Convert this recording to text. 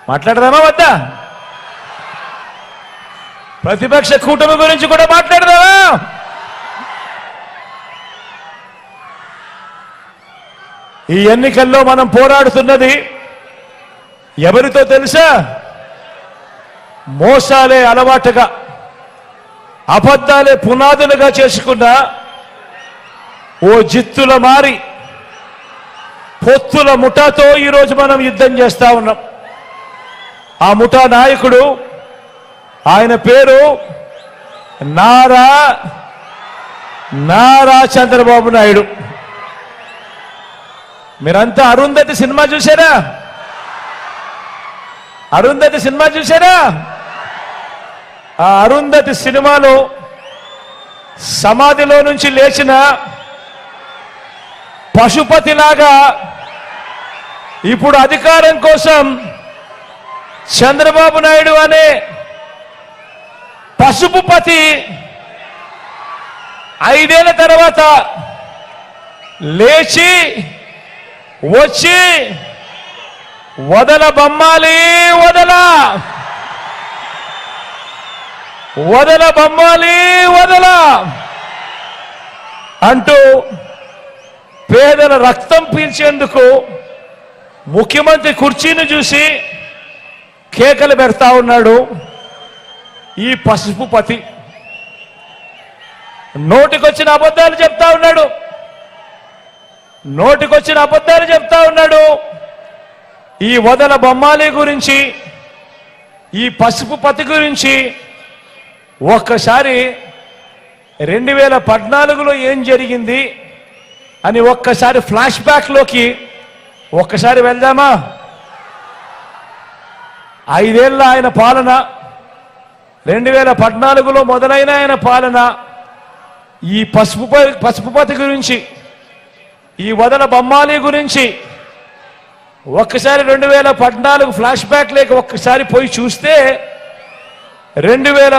మాట్లాడదామా వద్దా? ప్రతిపక్ష కూటమి గురించి కూడా మాట్లాడదామా? ఈ ఎన్నికల్లో మనం పోరాడుతున్నది ఎవరితో తెలుసా? మోసాలే అలవాటుగా, అబద్ధాలే పునాదులుగా చేసుకున్న ఓ జిత్తుల మారి పొత్తుల ముఠాతో ఈరోజు మనం యుద్ధం చేస్తా ఉన్నాం. ఆ ముఠా నాయకుడు, ఆయన పేరు నారా చంద్రబాబు నాయుడు. మీరంతా అరుంధతి సినిమా చూసారా? అరుంధతి సినిమా చూసారా? ఆ అరుంధతి సినిమాలో సమాధిలో నుంచి లేచిన పశుపతిలాగా ఇప్పుడు అధికారం కోసం చంద్రబాబు నాయుడు అనే పసుపుపతి 5 ఏళ్ల తర్వాత లేచి వచ్చి వదల బొమ్మాలి వదల అంటూ పేదల రక్తం పీల్చేందుకు ముఖ్యమంత్రి కుర్చీని చూసి కేకలు పెడతా ఉన్నాడు ఈ పసుపుపతి. నోటికొచ్చిన అబద్ధాలు చెప్తా ఉన్నాడు. ఈ వదల బొమ్మాలి గురించి, ఈ పసుపుపతి గురించి ఒక్కసారి 2014లో ఏం జరిగింది అని ఒక్కసారి ఫ్లాష్ బ్యాక్లోకి ఒక్కసారి వెళ్దామా? 5 ఏళ్ల ఆయన పాలన, 2014లో మొదలైన ఆయన పాలన, ఈ పసుపుపతి గురించి, ఈ వదల బొమ్మాలి గురించి ఒక్కసారి 2014 ఫ్లాష్ బ్యాక్ లేక ఒక్కసారి పోయి చూస్తే 2014